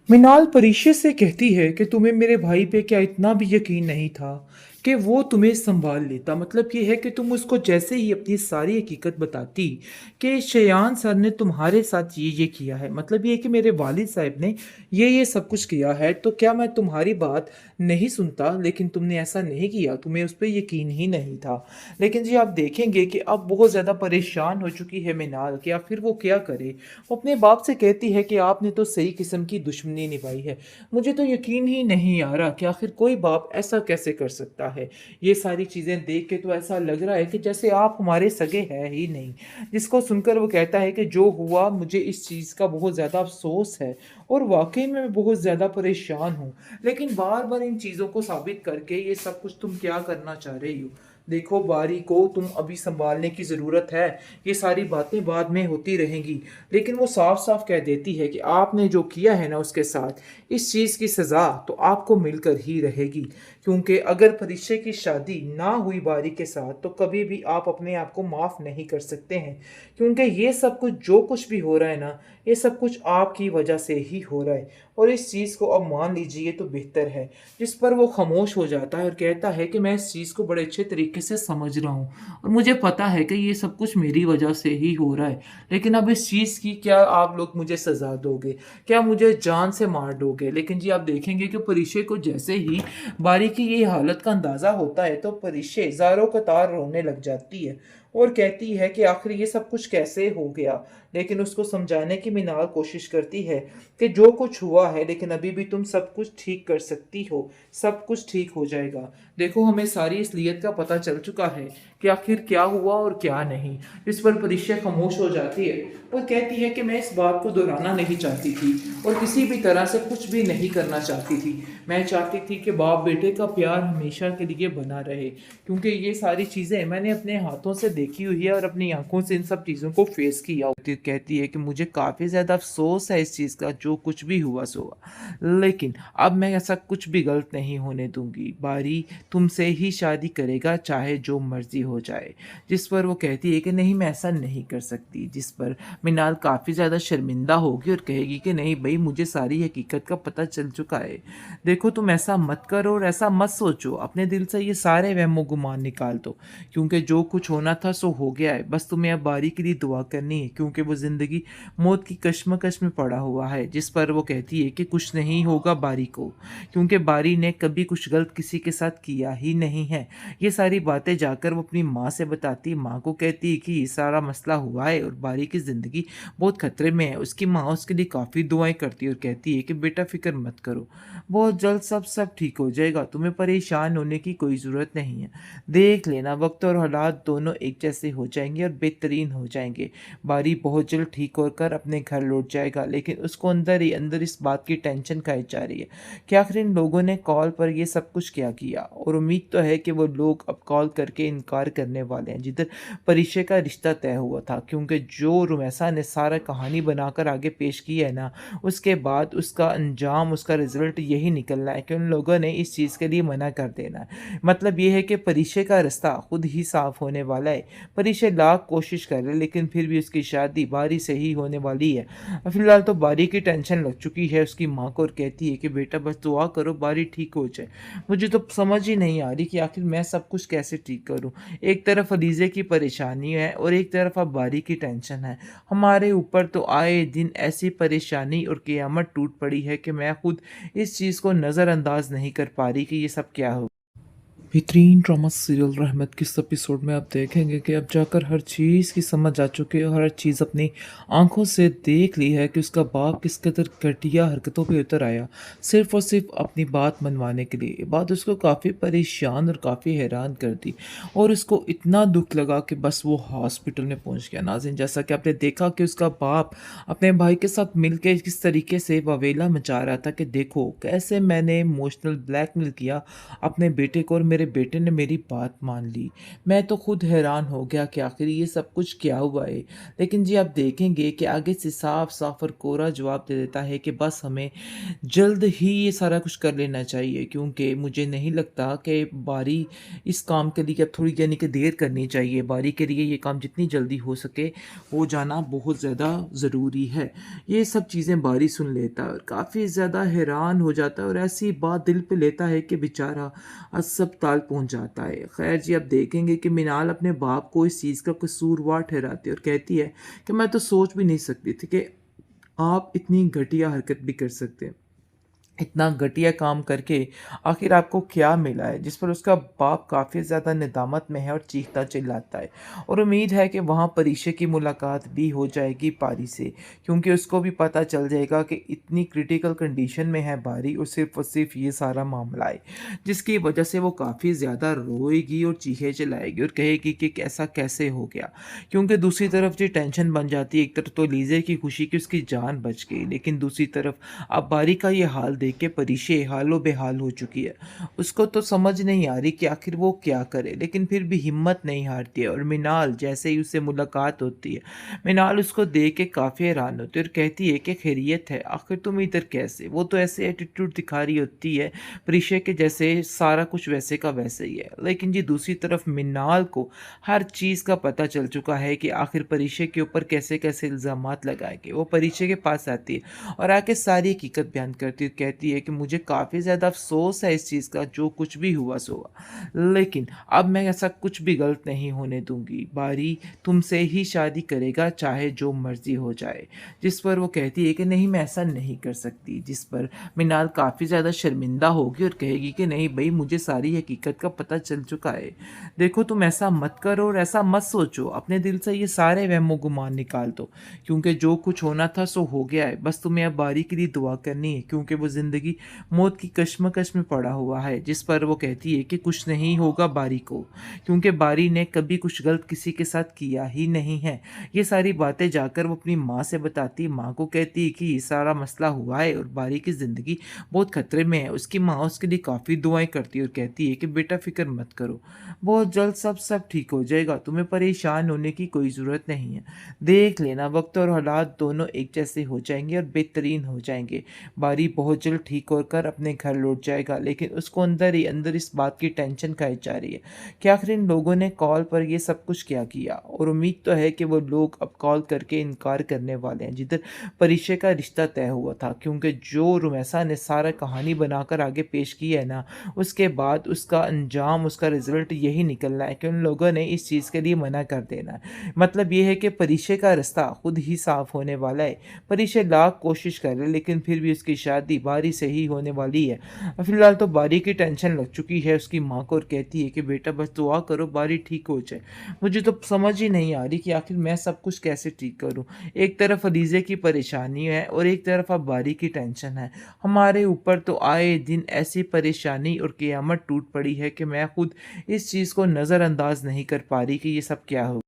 मिनाल परिशे से कहती है कि तुम्हें मेरे भाई पे क्या इतना भी यकीन नहीं था कि वो तुम्हें संभाल लेता। मतलब ये है कि तुम उसको जैसे ही अपनी सारी हकीकत बताती कि शयान सर ने तुम्हारे साथ ये किया है, मतलब ये है कि मेरे वालिद साहब ने ये सब कुछ किया है, तो क्या मैं तुम्हारी बात नहीं सुनता? लेकिन तुमने ऐसा नहीं किया, तुम्हें उस पर यकीन ही नहीं था। लेकिन जी आप देखेंगे कि अब बहुत ज़्यादा परेशान हो चुकी है मिनाल कि आखिर वो क्या करे। वो अपने बाप से कहती है कि आपने तो सही किस्म की दुश्मनी निभाई है। मुझे तो यकीन ही नहीं आ रहा कि आखिर कोई बाप ऐसा कैसे कर सकता है। ये सारी चीज़ें देख के तो ऐसा लग रहा है कि जैसे आप हमारे सगे हैं ही नहीं। जिसको सुनकर वो कहता है कि जो हुआ मुझे इस चीज़ का बहुत ज़्यादा अफसोस है और वाक़ई में मैं बहुत ज़्यादा परेशान हूँ। लेकिन बार-बार इन चीज़ों को साबित करके ये सब कुछ तुम क्या करना चाह रही हो? देखो बारी को तुम अभी सँभालने की ज़रूरत है। ये सारी बातें बाद में होती रहेंगी। लेकिन वो साफ-साफ कह देती है कि आपने जो किया है ना उसके साथ, इस चीज़ की सज़ा तो आपको मिलकर ही रहेगी। क्योंकि अगर परिचय की शादी ना हुई बारी के साथ तो कभी भी आप अपने आप को माफ़ नहीं कर सकते हैं। क्योंकि ये सब कुछ जो कुछ भी हो रहा है ना, ये सब कुछ आपकी वजह से ही हो रहा है और इस चीज़ को अब मान लीजिए तो बेहतर है। जिस पर वो खामोश हो जाता है और कहता है कि मैं इस चीज़ को बड़े अच्छे तरीके से समझ रहा हूँ और मुझे पता है कि ये सब कुछ मेरी वजह से ही हो रहा है। लेकिन अब इस चीज़ की क्या आप लोग मुझे सज़ा दोगे? क्या मुझे जान से मार दोगे? लेकिन जी आप देखेंगे कि परिशे को जैसे ही बारी की ये हालत का अंदाज़ा होता है तो परिशे ज़ारों कतार रोने लग जाती है और कहती है कि आखिर ये सब कुछ कैसे हो गया? लेकिन उसको समझाने की मिनाल कोशिश करती है कि जो कुछ हुआ है लेकिन अभी भी तुम सब कुछ ठीक कर सकती हो, सब कुछ ठीक हो जाएगा। देखो हमें सारी असलियत का पता चल चुका है कि आखिर क्या हुआ और क्या नहीं। इस पर परिशा खामोश हो जाती है और कहती है कि मैं इस बात को दोहराना नहीं चाहती थी और किसी भी तरह से कुछ भी नहीं करना चाहती थी। मैं चाहती थी कि बाप बेटे का प्यार हमेशा के लिए बना रहे, क्योंकि ये सारी चीज़ें मैंने अपने हाथों से देखी हुई है और अपनी आंखों से इन सब चीज़ों को फेस किया। कहती है कि मुझे काफ़ी ज़्यादा अफसोस है इस चीज़ का, जो कुछ भी हुआ सो हुआ। लेकिन अब मैं ऐसा कुछ भी गलत नहीं होने दूंगी। बारी तुमसे ही शादी करेगा चाहे जो मर्जी हो जाए। जिस पर वो कहती है कि नहीं मैं ऐसा नहीं कर सकती। जिस पर मिनाल काफ़ी ज़्यादा शर्मिंदा होगी और कहेगी कि नहीं भाई मुझे सारी हकीकत का पता चल चुका है। देखो तुम ऐसा मत करो और ऐसा मत सोचो, अपने दिल से ये सारे वहमो गुमान निकाल दो, क्योंकि जो कुछ होना था सो हो गया है। बस तुम्हें अब बारी के लिए दुआ करनी है, क्योंकि वो ज़िंदगी मौत की कश्मकश में पड़ा हुआ है। जिस पर वो कहती है कि कुछ नहीं होगा बारी को, क्योंकि बारी ने कभी कुछ गलत किसी के साथ किया ही नहीं है। ये सारी बातें जाकर वो अपनी माँ से बताती है। माँ को कहती है कि ये सारा मसला हुआ है और बारी की ज़िंदगी बहुत खतरे में है। उसकी माँ उसके लिए काफ़ी दुआएं करती है और कहती है कि बेटा फिक्र मत करो, बहुत जल्द सब ठीक हो जाएगा, तुम्हें परेशान होने की कोई ज़रूरत नहीं है। देख लेना वक्त और हालात दोनों एक जैसे हो जाएंगे और बेहतरीन हो जाएंगे। बारी बहुत जल्द ठीक होकर अपने घर लौट जाएगा। लेकिन उसको अंदर ही अंदर इस बात की टेंशन खाई जा रही है कि आखिर इन लोगों ने कॉल पर ये सब कुछ क्या किया, और उम्मीद तो है कि वो लोग अब कॉल करके इनकार करने वाले हैं जिधर परिचय का रिश्ता तय हुआ था। क्योंकि जो रुमैसा ने सारा कहानी बनाकर आगे पेश की है ना, उसके बाद उसका अंजाम, उसका रिजल्ट यही निकलना है कि उन लोगों ने इस चीज़ के लिए मना कर देना है। मतलब ये है कि परिचय का रास्ता खुद ही साफ होने वाला है। परिचय लाख कोशिश कर रहे लेकिन फिर भी उसकी शादी बारी से ही होने वाली है। फिलहाल तो बारी की टेंशन लग चुकी है उसकी माँ को और कहती है कि बेटा बस दुआ करो बारी ठीक हो जाए। मुझे तो समझ ही नहीं आ रही कि आखिर मैं सब कुछ कैसे ठीक करूँ। एक तरफ अलीज़े की परेशानी है और एक तरफ अब बारी की टेंशन है। हमारे ऊपर तो आए दिन ऐसी परेशानी और क़यामत टूट पड़ी है कि मैं खुद इस चीज़ को नज़रअंदाज नहीं कर पा रही कि ये सब क्या हो। बेहतरीन ड्रामा सीरियल रहमत के इस एपिसोड में आप देखेंगे कि अब जाकर हर चीज़ की समझ आ चुकी है और हर चीज़ अपनी आंखों से देख ली है कि उसका बाप किस कदर घटिया हरकतों पे उतर आया, सिर्फ और सिर्फ अपनी बात मनवाने के लिए। ये बात उसको काफ़ी परेशान और काफ़ी हैरान कर दी और उसको इतना दुख लगा कि बस वो हॉस्पिटल में पहुंच गया। नाज़रीन जैसा कि आपने देखा कि उसका बाप अपने भाई के साथ मिलकर किस तरीके से वावेला मचा रहा था कि देखो कैसे मैंने इमोशनल ब्लैकमेल किया अपने बेटे को और मेरे मेरे बेटे ने मेरी बात मान ली। मैं तो खुद हैरान हो गया कि आखिर ये सब कुछ क्या हुआ है। लेकिन जी आप देखेंगे कि आगे से साफ-साफ और कोरा जवाब दे देता है कि बस हमें जल्द ही ये सारा कुछ कर लेना चाहिए, क्योंकि मुझे नहीं लगता कि बारी इस काम के लिए अब थोड़ी यानी कि देर करनी चाहिए। बारी के लिए ये काम जितनी जल्दी हो सके हो जाना बहुत ज़्यादा ज़रूरी है। ये सब चीज़ें बारी सुन लेता है और काफ़ी ज़्यादा हैरान हो जाता है और ऐसी बात दिल पे लेता है कि बेचारा अस्पताल पहुंच जाता है। खैर जी, आप देखेंगे कि मिनाल अपने बाप को इस चीज़ का कसूरवार ठहराती है और कहती है कि मैं तो सोच भी नहीं सकती थी कि आप इतनी घटिया हरकत भी कर सकते हैं। इतना घटिया काम करके आखिर आपको क्या मिला है? जिस पर उसका बाप काफ़ी ज़्यादा नेदामत में है और चीखता चिल्लाता है और उम्मीद है कि वहाँ परीक्षा की मुलाकात भी हो जाएगी बारी से, क्योंकि उसको भी पता चल जाएगा कि इतनी क्रिटिकल कंडीशन में है बारी और सिर्फ ये सारा मामला है, जिसकी वजह से वो काफ़ी ज़्यादा रोएगी और चीखें चिल्लाएगी और कहेगी कि ऐसा कैसे हो गया। क्योंकि दूसरी तरफ जो टेंशन बन जाती है, एक तरफ तो लीज़े की खुशी कि उसकी जान बच गई, लेकिन दूसरी तरफ अब बारी का ये हाल देख के परीक्षे हालो बेहाल हो चुकी है। उसको तो समझ नहीं आ रही कि आखिर वो क्या करे, लेकिन फिर भी हिम्मत नहीं हारती है और मिनाल जैसे ही उससे मुलाकात होती है, मिनाल उसको देख के काफ़ी हैरान होती है और कहती है कि खैरियत है, आखिर तुम इधर कैसे? वो तो ऐसे एटीट्यूड दिखा रही होती है परीक्षा के जैसे सारा कुछ वैसे का वैसे ही है। लेकिन जी दूसरी तरफ मिनाल को हर चीज़ का पता चल चुका है कि आखिर परीक्षा के ऊपर कैसे-कैसे इल्ज़ामात लगाएँगे। वो परीक्षा के पास आती है और आके सारी हकीकत बयान करती है, कहती है कि मुझे काफ़ी ज़्यादा अफ़सोस है इस चीज़ का, जो कुछ भी हुआ सो हुआ। लेकिन अब मैं ऐसा कुछ भी गलत नहीं होने दूँगी। बारी तुमसे ही शादी करेगा चाहे जो मर्ज़ी हो जाए। जिस पर वो कहती है कि नहीं मैं ऐसा नहीं कर सकती। जिस पर मिनाल काफ़ी ज़्यादा शर्मिंदा होगी और कहेगी कि नहीं भई, मुझे सारी हकीकत का पता चल चुका है। देखो तुम ऐसा मत करो और ऐसा मत सोचो। अपने दिल से ये सारे वहम-ओ-गुमान निकाल दो, क्योंकि जो कुछ होना था सो हो गया है। बस तुम्हें अब बारी के लिए दुआ करनी है, क्योंकि वो ज़िंदगी मौत की कशमकश में पड़ा हुआ है। जिस पर वो कहती है कि कुछ नहीं होगा बारी को, क्योंकि बारी ने कभी कुछ गलत किसी के साथ किया ही नहीं है। ये सारी बातें जाकर वो अपनी माँ से बताती है। माँ को कहती है कि ये सारा मसला हुआ है और बारी की ज़िंदगी बहुत खतरे में है। उसकी माँ उसके लिए काफ़ी दुआएँ करती है और कहती है कि बेटा फ़िक्र मत करो, बहुत जल्द सब ठीक हो जाएगा, तुम्हें परेशान होने की कोई ज़रूरत नहीं है। देख लेना, वक़्त और हालात दोनों एक जैसे हो जाएँगे और बेहतरीन हो जाएँगे। बारी बहुत जल्द ठीक होकर अपने घर लौट जाएगा, लेकिन उसको अंदर ही अंदर इस बात की टेंशन खाई जा रही है कि आखिर इन लोगों ने कॉल पर ये सब कुछ क्या किया, और उम्मीद तो है कि वो लोग अब कॉल करके इनकार करने वाले हैं जिधर परीक्षा का रिश्ता तय हुआ था, क्योंकि जो रुमैसा ने सारा कहानी बनाकर आगे पेश की है ना, उसके बाद उसका अंजाम, उसका रिज़ल्ट यही निकलना है कि उन लोगों ने इस चीज़ के लिए मना कर देना है। मतलब ये है कि परीक्षा का रास्ता खुद ही साफ होने वाला है। परीक्षा लाख कोशिश कर रहे, लेकिन फिर भी उसकी शादी बारी से ही होने वाली है। फिलहाल तो बारी की टेंशन लग चुकी है उसकी माँ को, और कहती है कि बेटा बस दुआ करो बारी ठीक हो जाए। मुझे तो समझ ही नहीं आ रही कि आखिर मैं सब कुछ कैसे ठीक करूँ। एक तरफ अलीज़े की परेशानी है और एक तरफ अब बारी की टेंशन है। हमारे ऊपर तो आए दिन ऐसी परेशानी और क़यामत टूट पड़ी है कि मैं खुद इस चीज़ को नज़रअंदाज नहीं कर पा रही कि ये सब क्या हो